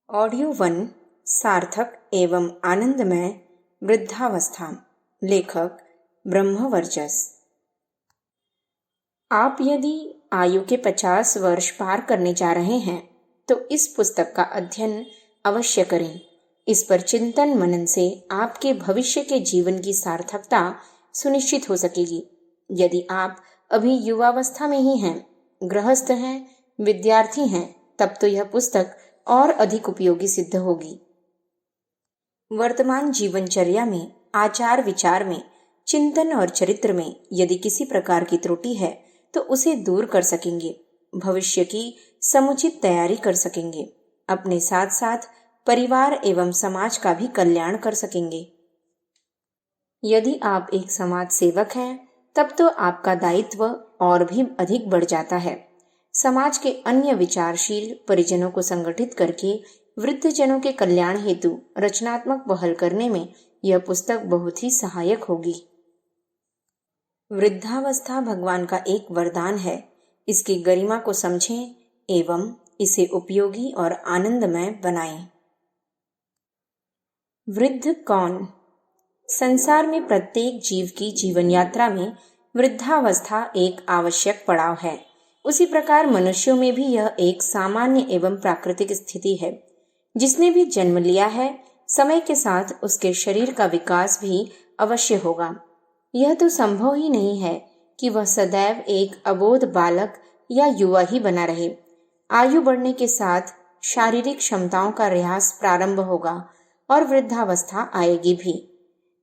Audio one सार्थक एवं आनंदमय वृद्धावस्था। लेखक ब्रह्मवर्चस। आप यदि आयु के 50 वर्ष पार करने जा रहे हैं तो इस पुस्तक का अध्ययन अवश्य करें। इस पर चिंतन मनन से आपके भविष्य के जीवन की सार्थकता सुनिश्चित हो सकेगी। यदि आप अभी युवावस्था में ही हैं, गृहस्थ हैं, विद्यार्थी हैं, तब तो यह पुस्तक और अधिक उपयोगी सिद्ध होगी। वर्तमान जीवनचर्या में, आचार विचार में, चिंतन और चरित्र में यदि किसी प्रकार की त्रुटि है तो उसे दूर कर सकेंगे, भविष्य की समुचित तैयारी कर सकेंगे, अपने साथ साथ परिवार एवं समाज का भी कल्याण कर सकेंगे। यदि आप एक समाज सेवक हैं तब तो आपका दायित्व और भी अधिक बढ़ जाता है। समाज के अन्य विचारशील परिजनों को संगठित करके वृद्धजनों के कल्याण हेतु रचनात्मक पहल करने में यह पुस्तक बहुत ही सहायक होगी। वृद्धावस्था भगवान का एक वरदान है। इसकी गरिमा को समझें एवं इसे उपयोगी और आनंदमय बनाएं। वृद्ध कौन? संसार में प्रत्येक जीव की जीवन यात्रा में वृद्धावस्था एक आवश्यक पड़ाव है। उसी प्रकार मनुष्यों में भी यह एक सामान्य एवं प्राकृतिक स्थिति है। जिसने भी जन्म लिया है, समय के साथ उसके शरीर का विकास भी अवश्य होगा। यह तो संभव ही नहीं है कि वह सदैव एक अबोध बालक या युवा ही बना रहे। आयु बढ़ने के साथ शारीरिक क्षमताओं का ह्रास प्रारंभ होगा और वृद्धावस्था आएगी भी।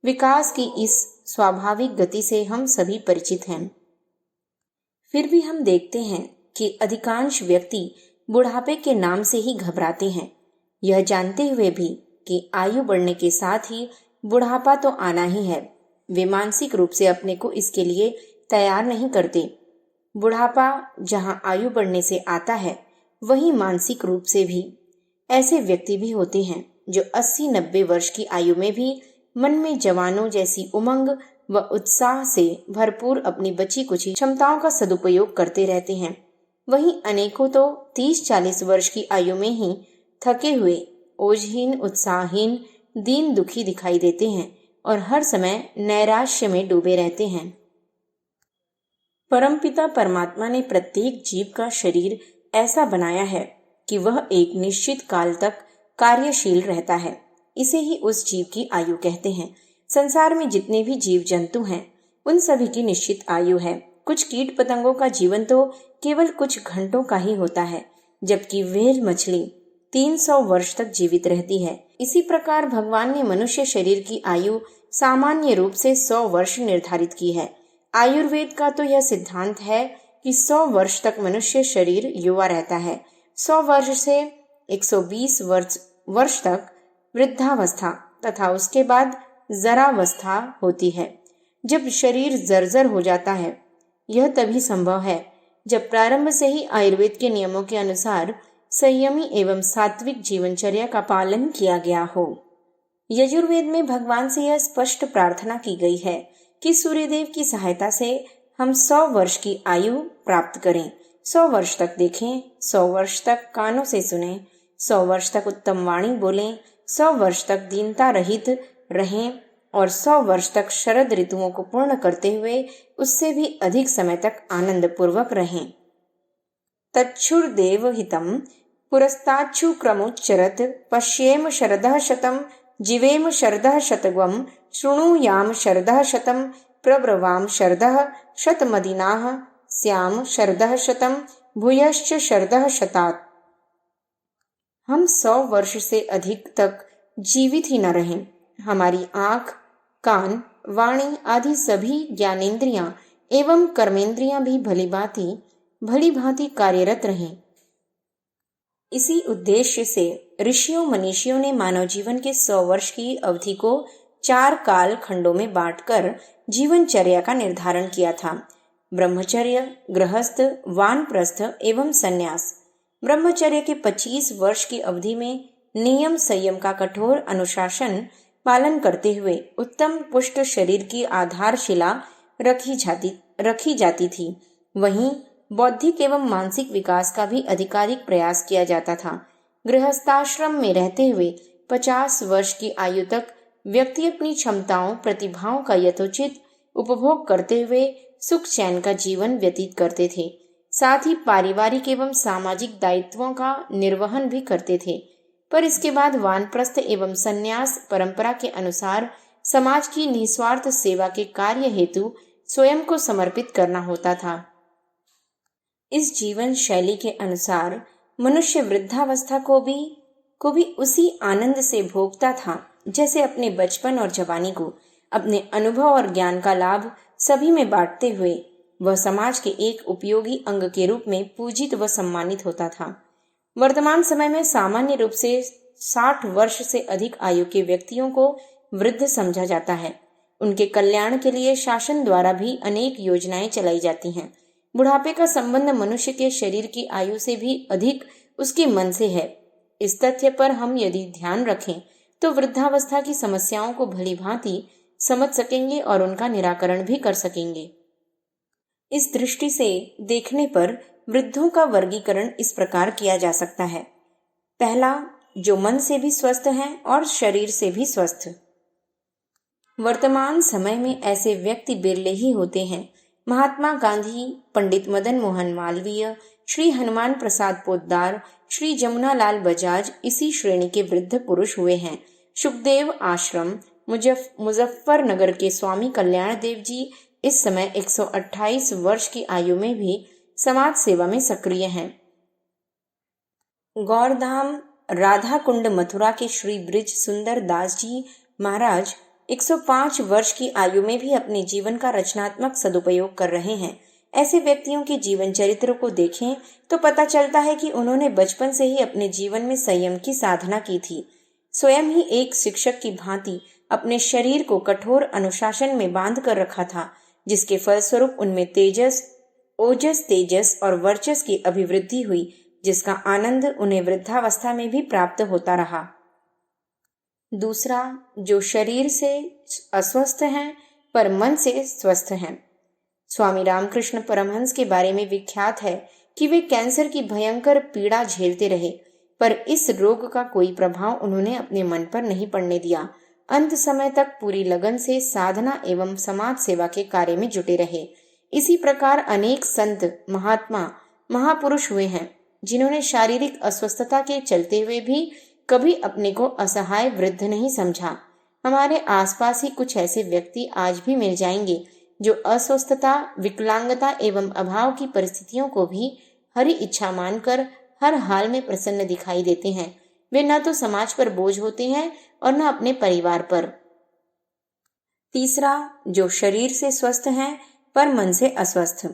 विकास की इस स्वाभाविक गति से हम सभी परिचित हैं। फिर भी हम देखते हैं कि अधिकांश व्यक्ति बुढ़ापे के नाम से ही घबराते हैं, यह जानते हुए भी कि आयु बढ़ने के साथ ही बुढ़ापा तो आना ही है। वे मानसिक रूप से अपने को इसके लिए तैयार नहीं करते। बुढ़ापा जहां आयु बढ़ने से आता है, वहीं मानसिक रूप से भी ऐसे व्यक्ति भी होते हैं जो 80-90 वर्ष की आयु में भी मन में जवानों जैसी उमंग व उत्साह से भरपूर अपनी बची कुची क्षमताओं का सदुपयोग करते रहते हैं। वहीं अनेकों तो 30-40 वर्ष की आयु में ही थके हुए, ओजहीन, उत्साहहीन, दीन दुखी दिखाई देते हैं और हर समय नैराश्य में डूबे रहते हैं। परमपिता परमात्मा ने प्रत्येक जीव का शरीर ऐसा बनाया है कि वह एक निश्चित काल तक कार्यशील रहता है। इसे ही उस जीव की आयु कहते हैं। संसार में जितने भी जीव जंतु हैं, उन सभी की निश्चित आयु है। कुछ कीट पतंगों का जीवन तो केवल कुछ घंटों का ही होता है, जबकि व्हेल मछली 300 वर्ष तक जीवित रहती है। इसी प्रकार भगवान ने मनुष्य शरीर की आयु सामान्य रूप से 100 वर्ष निर्धारित की है। आयुर्वेद का तो यह सिद्धांत है कि 100 वर्ष तक मनुष्य शरीर युवा रहता है। 100 वर्ष से 120 वर्ष तक वृद्धावस्था तथा उसके बाद जरावस्था होती है, जब शरीर जर्जर हो जाता है। यह तभी संभव है जब प्रारंभ से ही आयुर्वेद के नियमों के अनुसार संयमी एवं सात्विक जीवनचर्या का पालन किया गया हो। यजुर्वेद में भगवान से यह स्पष्ट प्रार्थना की गई है कि सूर्यदेव की सहायता से हम 100 वर्ष की आयु प्राप्त करें। 100 वर्ष तक देखें, 100 वर्ष तक कानों से सुने, 100 वर्ष तक उत्तम वाणी बोलें, 100 वर्ष तक दीनता रहित रहें और 100 वर्ष तक शरद ऋतुओं को पूर्ण करते हुए उससे भी अधिक समय तक आनंद पूर्वक रहें। तच्छुर्देव हितम पुरस्ताच्छु क्रमुच्चरत पश्येम शरदः शतम जीवेम शरदः शतगम शृणुयाम शरदः शतम प्रब्रवाम शरदः शतमदिनाः स्याम शरदः शतम भूयश्च शरदः शतात्। हम 100 वर्ष से अधिक तक जीवित ही न रहें। हमारी आंख, कान, वाणी आदि सभी ज्ञानेंद्रियां एवं कर्मेंद्रियां भी भली भांति कार्यरत रहें। इसी उद्देश्य से ऋषियों मनीषियों ने मानव जीवन के 100 वर्ष की अवधि को 4 काल खंडों में बांटकर जीवनचर्या का निर्धारण किया था। ब्रह्मचर्य, गृहस्थ, वानप्रस्थ एवं संन्यास। ब्रह्मचर्य के 25 वर्ष की अवधि में नियम संयम का कठोर अनुशासन पालन करते हुए उत्तम पुष्ट शरीर की आधारशिला रखी जाती थी। वहीं बौद्धिक एवं मानसिक विकास का भी अधिकाधिक प्रयास किया जाता था। गृहस्थाश्रम में रहते हुए 50 वर्ष की आयु तक व्यक्ति अपनी क्षमताओं प्रतिभाओं का यथोचित उपभोग करते हुए सुख चैन का जीवन व्यतीत करते थे। साथ ही पारिवारिक एवं सामाजिक दायित्वों का निर्वहन भी करते थे। पर इसके बाद वानप्रस्थ एवं संन्यास परंपरा के अनुसार समाज की निस्वार्थ सेवा के कार्य हेतु स्वयं को समर्पित करना होता था। इस जीवन शैली के अनुसार मनुष्य वृद्धावस्था को भी उसी आनंद से भोगता था जैसे अपने बचपन और जवानी को। अपने अनुभव और ज्ञान का लाभ सभी में बांटते हुए वह समाज के एक उपयोगी अंग के रूप में पूजित व सम्मानित होता था। वर्तमान समय में सामान्य रूप से 60 वर्ष से अधिक आयु के व्यक्तियों को वृद्ध समझा जाता है। उनके कल्याण के लिए शासन द्वारा भी अनेक योजनाएं चलाई जाती हैं। बुढ़ापे का संबंध मनुष्य के शरीर की आयु से भी अधिक उसके मन से है। इस तथ्य पर हम यदि ध्यान रखें तो वृद्धावस्था की समस्याओं को भली भांति समझ सकेंगे और उनका निराकरण भी कर सकेंगे। इस दृष्टि से देखने पर वृद्धों का वर्गीकरण इस प्रकार किया जा सकता है। पहला, जो मन से भी स्वस्थ हैं और शरीर से भी स्वस्थ। वर्तमान समय में ऐसे व्यक्ति बिरले ही होते हैं। महात्मा गांधी, पंडित मदन मोहन मालवीय, श्री हनुमान प्रसाद पोद्दार, श्री जमुनालाल बजाज इसी श्रेणी के वृद्ध पुरुष हुए हैं। सुखदेव आश्रम मुजफ्फरनगर के स्वामी कल्याण देव जी इस समय 128 वर्ष की आयु में भी समाज सेवा में सक्रिय हैं। गौरधाम राधा कुंड मथुरा के श्री ब्रिज सुंदर दास जी महाराज 105 वर्ष की आयु में भी अपने जीवन का रचनात्मक सदुपयोग कर रहे हैं। ऐसे व्यक्तियों के जीवन चरित्र को देखें तो पता चलता है कि उन्होंने बचपन से ही अपने जीवन में संयम की साधना की थी। स्वयं ही एक शिक्षक की भांति अपने शरीर को कठोर अनुशासन में बांध कर रखा था, जिसके फलस्वरूप उनमें तेजस और वर्चस की अभिवृद्धि हुई, जिसका आनंद उन्हें वृद्धावस्था में भी प्राप्त होता रहा। दूसरा, जो शरीर से अस्वस्थ हैं पर मन से स्वस्थ हैं। स्वामी रामकृष्ण परमहंस के बारे में विख्यात है कि वे कैंसर की भयंकर पीड़ा झेलते रहे, पर इस रोग का कोई प्रभाव उन्होंने अपने मन पर नहीं पड़ने दिया। अंत समय तक पूरी लगन से साधना एवं समाज सेवा के कार्य में जुटे रहे। इसी प्रकार अनेक संत, महात्मा, महापुरुष हुए हैं जिन्होंने शारीरिक अस्वस्थता के चलते हुए भी कभी अपने को असहाय वृद्ध नहीं समझा। हमारे आसपास ही कुछ ऐसे व्यक्ति आज भी मिल जाएंगे जो अस्वस्थता, विकलांगता एवं अभाव की परिस्थितियों को भी हरि इच्छा मानकर हर हाल में प्रसन्न दिखाई देते हैं। वे न तो समाज पर बोझ होते हैं और न अपने परिवार पर। तीसरा, जो शरीर से स्वस्थ हैं पर मन से अस्वस्थ।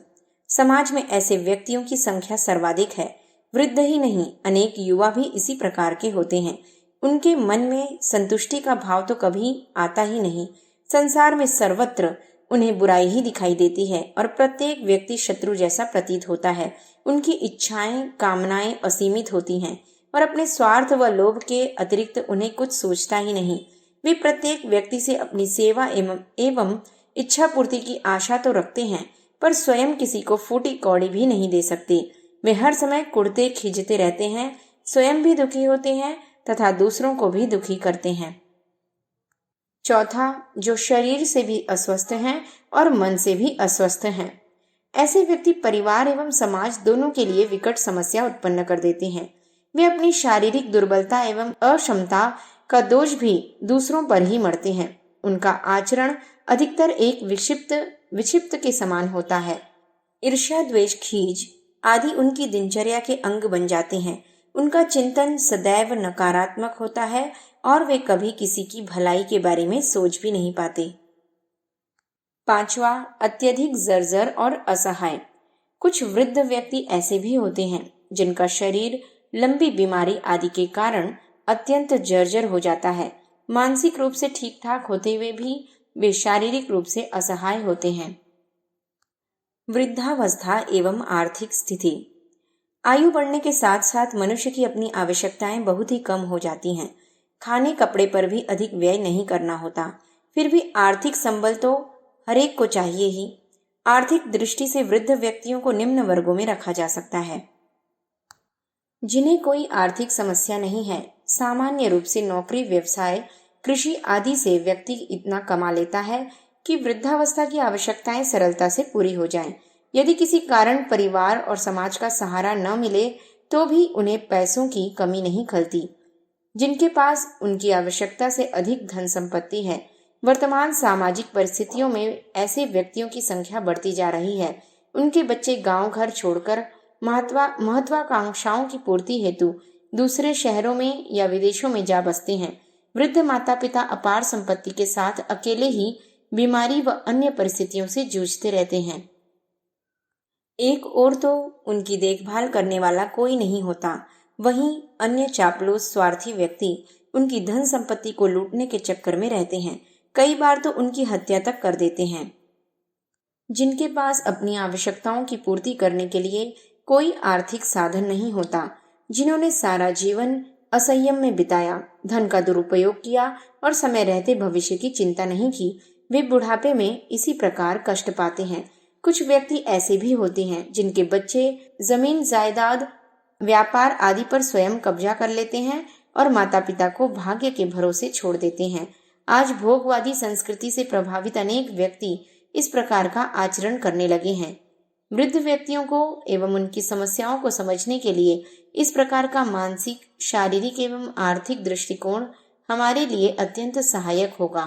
समाज में ऐसे व्यक्तियों की संख्या सर्वाधिक है। वृद्ध ही नहीं, अनेक युवा भी इसी प्रकार के होते हैं। उनके मन में संतुष्टि का भाव तो कभी आता ही नहीं। संसार में सर्वत्र उन्हें बुराई ही दिखाई देती है और प्रत्येक व्यक्ति शत्रु जैसा प्रतीत होता है। उनकी इच्छाएं, कामनाएं असीमित होती हैं और अपने स्वार्थ व लोभ के अतिरिक्त उन्हें कुछ सोचता ही नहीं। वे प्रत्येक व्यक्ति से अपनी सेवा एवं इच्छा पूर्ति की आशा तो रखते हैं, पर स्वयं किसी को फूटी कौड़ी भी नहीं दे सकते। वे हर समय कुढ़ते खींचते रहते हैं, स्वयं भी दुखी होते हैं तथा दूसरों को भी दुखी करते हैं। चौथा, जो शरीर से भी अस्वस्थ हैं और मन से भी अस्वस्थ हैं। ऐसे व्यक्ति परिवार एवं समाज दोनों के लिए विकट समस्या उत्पन्न कर देते हैं। वे अपनी शारीरिक दुर्बलता एवं अक्षमता का दोष भी दूसरों पर ही मढ़ते हैं। उनका आचरण अधिकतर एक विक्षिप्त के समान होता है। ईर्ष्या, द्वेष, खीज आदि उनकी दिनचर्या के अंग बन जाते हैं। उनका चिंतन सदैव नकारात्मक होता है और वे कभी किसी की भलाई के बारे में सोच भी नहीं पाते। पांचवा, अत्यधिक जर्जर और असहाय। कुछ वृद्ध व्यक्ति ऐसे भी होते हैं जिनका शरीर लंबी बीमारी आदि के कारण अत्यंत जर्जर हो जाता है। मानसिक रूप से ठीक ठाक होते हुए भी वे शारीरिक रूप से असहाय होते हैं। वृद्धावस्था एवं आर्थिक स्थिति। आयु बढ़ने के साथ साथ मनुष्य की अपनी आवश्यकताएं बहुत ही कम हो जाती हैं। खाने कपड़े पर भी अधिक व्यय नहीं करना होता। फिर भी आर्थिक संबल तो हरेक को चाहिए ही। आर्थिक दृष्टि से वृद्ध व्यक्तियों को निम्न वर्गों में रखा जा सकता है। जिन्हें कोई आर्थिक समस्या नहीं है। सामान्य रूप से नौकरी, व्यवसाय, कृषि आदि से व्यक्ति इतना कमा लेता है कि वृद्धावस्था की आवश्यकताएं सरलता से पूरी हो जाएं। यदि किसी कारण परिवार और समाज का सहारा न मिले तो भी उन्हें पैसों की कमी नहीं खलती। जिनके पास उनकी आवश्यकता से अधिक धन संपत्ति है। वर्तमान सामाजिक परिस्थितियों में ऐसे व्यक्तियों की संख्या बढ़ती जा रही है। उनके बच्चे गांव घर छोड़कर महत्वाकांक्षाओं की पूर्ति हेतु दूसरे शहरों में या विदेशों में जा बसते हैं। वृद्ध माता पिता अपार संपत्ति के साथ अकेले ही बीमारी व अन्य परिस्थितियों से जूझते रहते हैं। एक ओर तो उनकी देखभाल करने वाला कोई नहीं होता, वहीं अन्य चापलूस स्वार्थी व्यक्ति उनकी धन संपत्ति को लूटने के चक्कर में रहते हैं। कई बार तो उनकी हत्या तक कर देते हैं। जिनके पास अपनी आवश्यकताओं की पूर्ति करने के लिए कोई आर्थिक साधन नहीं होता, जिन्होंने सारा जीवन असंयम में बिताया, धन का दुरुपयोग किया और समय रहते भविष्य की चिंता नहीं की, वे बुढ़ापे में इसी प्रकार कष्ट पाते हैं। कुछ व्यक्ति ऐसे भी होते हैं जिनके बच्चे जमीन जायदाद, व्यापार आदि पर स्वयं कब्जा कर लेते हैं और माता पिता को भाग्य के भरोसे छोड़ देते हैं। आज भोगवादी संस्कृति से प्रभावित अनेक व्यक्ति इस प्रकार का आचरण करने लगे हैं। वृद्ध व्यक्तियों को एवं उनकी समस्याओं को समझने के लिए इस प्रकार का मानसिक, शारीरिक एवं आर्थिक दृष्टिकोण हमारे लिए अत्यंत सहायक होगा।